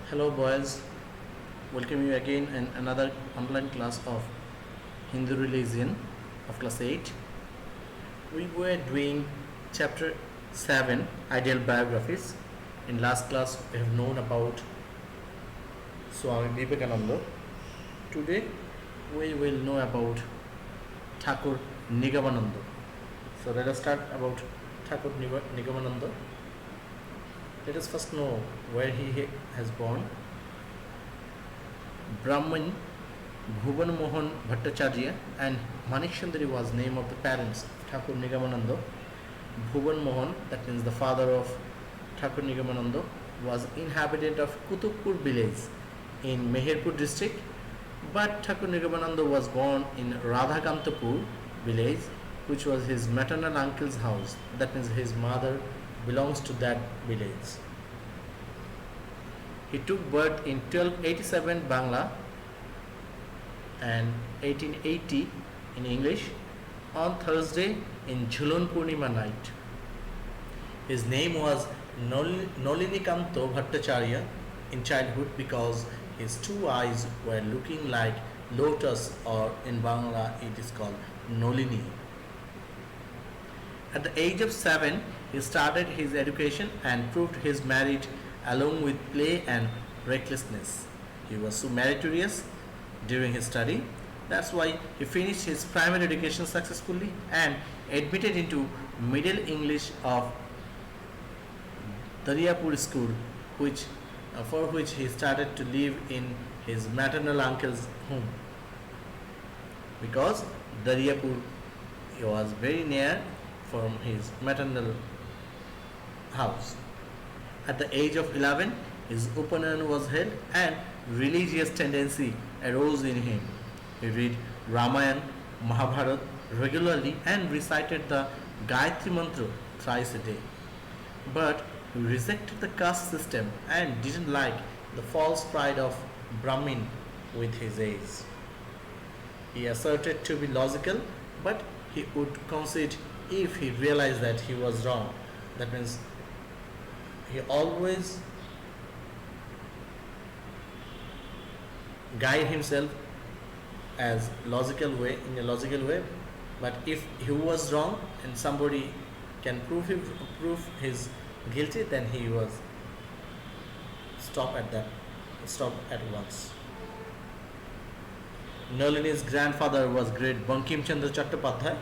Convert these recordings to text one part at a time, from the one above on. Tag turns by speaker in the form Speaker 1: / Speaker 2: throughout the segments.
Speaker 1: Hello boys, welcome you again in another online class of Hindu religion of class 8. We were doing chapter 7 ideal biographies. In last class we have known about Swami Vivekananda. Today we will know about Thakur Nigamananda. So let us start about Thakur Nigamananda. Let us first know where he has born. Brahmin Bhuvan Mohan Bhattacharya and Manik Sundari was name of the parents of Thakur Nigamananda. Bhuvan Mohan, that means the father of Thakur Nigamananda, was inhabitant of Kutubpur village in Meherpur district, but Thakur Nigamananda was born in Radhakantapur village, which was his maternal uncle's house. That means his mother belongs to that village. He took birth in 1287 Bangla and 1880 in English on Thursday in Jhulon Purnima night. His name was Nolinikanto Bhattacharya in childhood because his two eyes were looking like lotus, or in Bangla it is called Nolini. At the age of 7, he started his education and proved his merit along with play and recklessness. He was so meritorious during his study. That's why he finished his primary education successfully and admitted into Middle English of Dariyapur school, for which he started to live in his maternal uncle's home, because Dariyapur was very near from his maternal house. At the age of 11, his Upanayan was held and religious tendency arose in him. He read Ramayana, Mahabharata regularly and recited the Gayatri Mantra thrice a day. But he rejected the caste system and didn't like the false pride of Brahmin with his age. He asserted to be logical, but he would concede if he realized that he was wrong. That means he always guide himself as logical way, in a logical way, but if he was wrong and somebody can prove his guilty, then he was stop at once. Nalini's grandfather was great Bankim Chandra Chattopadhyay,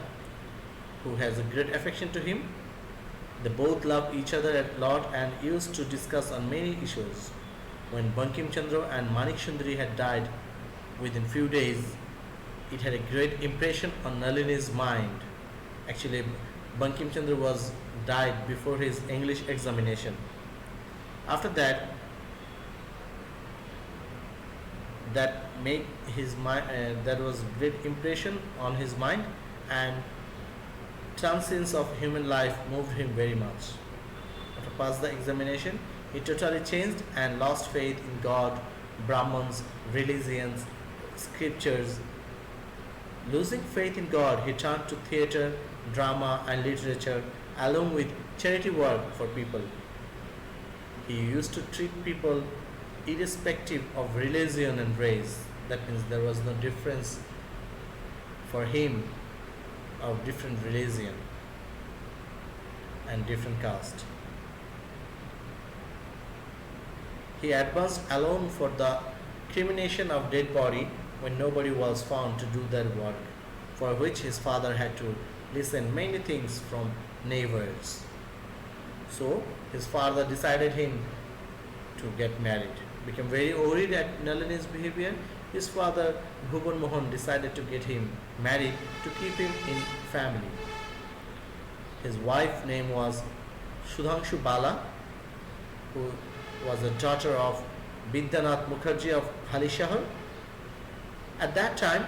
Speaker 1: who has a great affection to him. They both loved each other a lot and used to discuss on many issues. When Bankim Chandra and Manik Sundari had died within few days, it had a great impression on Nalini's mind. Actually, Bankim Chandra was died before his English examination. After that, that was great impression on his mind, and transience of human life moved him very much. After passing the examination, he totally changed and lost faith in God, Brahmins, religions, scriptures. Losing faith in God, he turned to theatre, drama and literature along with charity work for people. He used to treat people irrespective of religion and race. That means there was no difference for him of different religion and different caste. He advanced alone for the cremation of dead body when nobody was found to do their work, for which his father had to listen many things from neighbors. So his father decided him to get married. Became very worried at Nalini's behavior. His father Bhuvan Mohan decided to get him married to keep him in family. His wife's name was Sudhanshu Bala, who was a daughter of Vidyanath Mukherjee of Halishahar. At that time,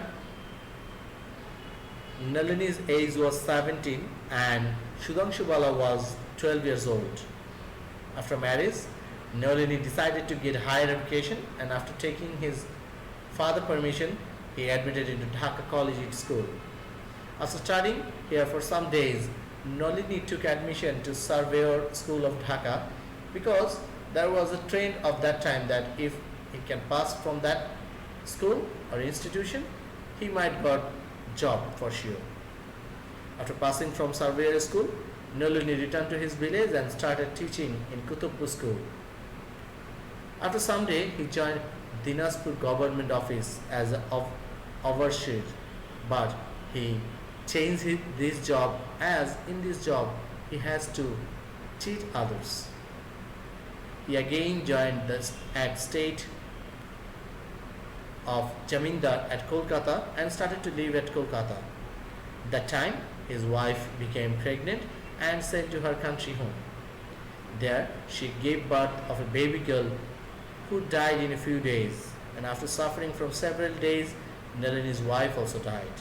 Speaker 1: Nalini's age was 17 and Sudhanshu Bala was 12 years old. After marriage, Nalini decided to get higher education, and after taking his father permission, he admitted into Dhaka Collegiate School. After studying here for some days, Nalini took admission to Surveyor School of Dhaka because there was a trend of that time that if he can pass from that school or institution, he might got job for sure. After passing from surveyor school, Nalini returned to his village and started teaching in Kutubpur school. After some day, he joined Dinaspur government office as an overseer, but he changed this job as in this job he has to cheat others. He again joined the at state of Jamindar at Kolkata and started to live at Kolkata. That time, his wife became pregnant and sent to her country home. There, she gave birth of a baby girl who died in a few days, and after suffering from several days, Nalini's wife also died.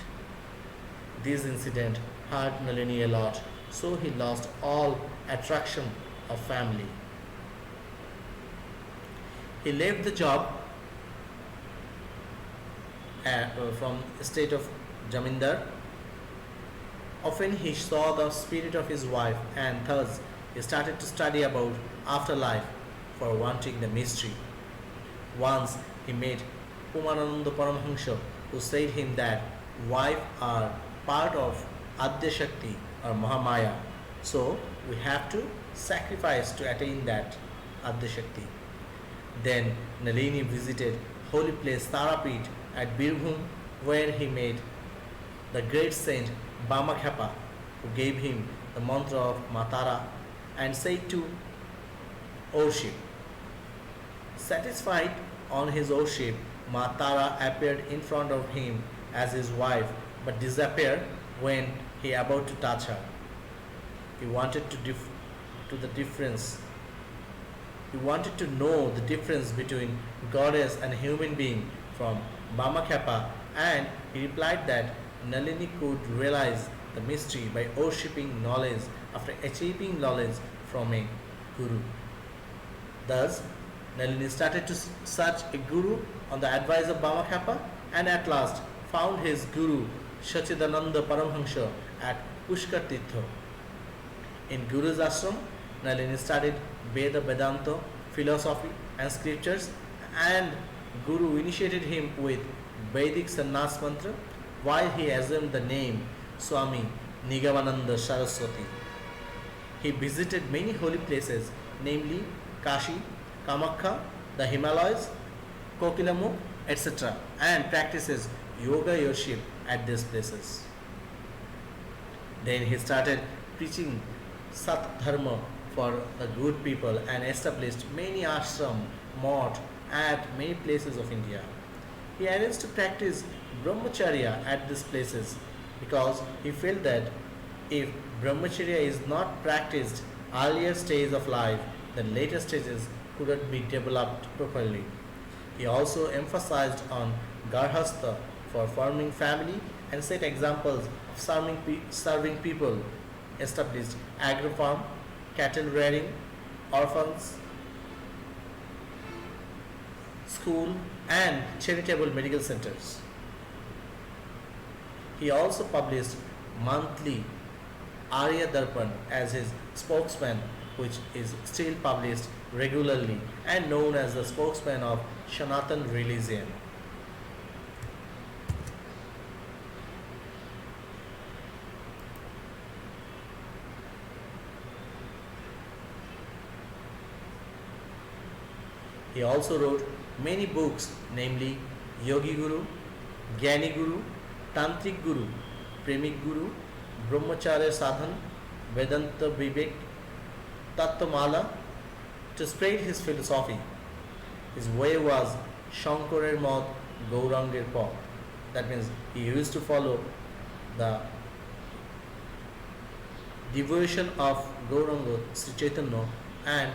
Speaker 1: This incident hurt Nalini a lot, so he lost all attraction of family. He left the job from state of Jamindar. Often he saw the spirit of his wife and thus he started to study about afterlife for wanting the mystery. Once he met Umananda Paramhansa who said him that wife are part of Adya Shakti or Mahamaya. So we have to sacrifice to attain that Adya Shakti. Then Nalini visited holy place Tarapit at Birbhum where he met the great saint Bamakhapa who gave him the mantra of Matara and said to worship. Satisfied on his worship, Matara appeared in front of him as his wife but disappeared when he about to touch her. He wanted to the difference. He wanted to know the difference between goddess and human being from Bamakhapa and he replied that Nalini could realize the mystery by worshipping knowledge after achieving knowledge from a guru. Thus, Nalini started to search a guru on the advice of Bamakhapa and at last found his guru Sachidananda Paramhansa at Pushkar Tirtha. In Guru's ashram, Nalini studied Veda Vedanta, philosophy and scriptures and Guru initiated him with Vedic Sannyas mantra while he assumed the name Swami Nigamananda Saraswati. He visited many holy places, namely Kashi, Kamakha, the Himalayas, Kokilamukh, etc. and practices yoga worship at these places. Then he started preaching Sat Dharma for the good people and established many ashram, mott at many places of India. He arranged to practice brahmacharya at these places because he felt that if brahmacharya is not practiced earlier stage of life, then later stages couldn't be developed properly. He also emphasized on garhastha for forming family and set examples of serving people, established agro farm, cattle rearing, orphans, school and charitable medical centers. He also published monthly Arya Darpan as his spokesman, which is still published regularly and known as the spokesman of Sanatan religion. He also wrote many books, namely Yogi Guru, Gyani Guru, Tantric Guru, Premik Guru, Brahmacharya Sadhan, Vedanta Vivek, Tattvamala, to spread his philosophy. His way was Shankarer Mad Gauranger Path. That means he used to follow the devotion of Gauranga Sri Chaitanya and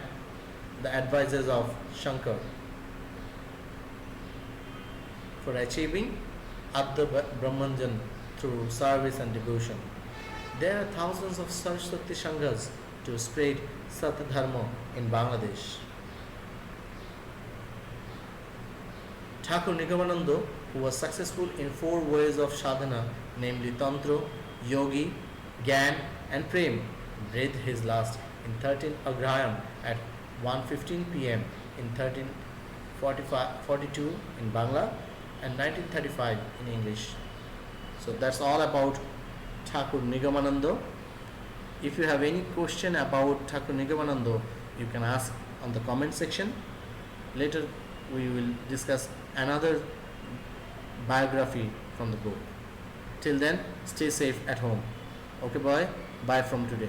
Speaker 1: the advices of Shankar for achieving Adya Brahmanjan through service and devotion. There are thousands of Saraswati Sanghas to spread Sat Dharma in Bangladesh. Thakur Nigamananda, who was successful in 4 ways of sadhana, namely Tantra, Yogi, Gyan and Prem, breathed his last in 13 Agrahayam at 1:15 p.m. in 1342 in Bangla and 1935 in English. So that's all about Thakur Nigamanando. If you have any question about Thakur Nigamanando, you can ask on the comment section. Later we will discuss another biography from the book. Till then, stay safe at home. Okay, bye. Bye from today.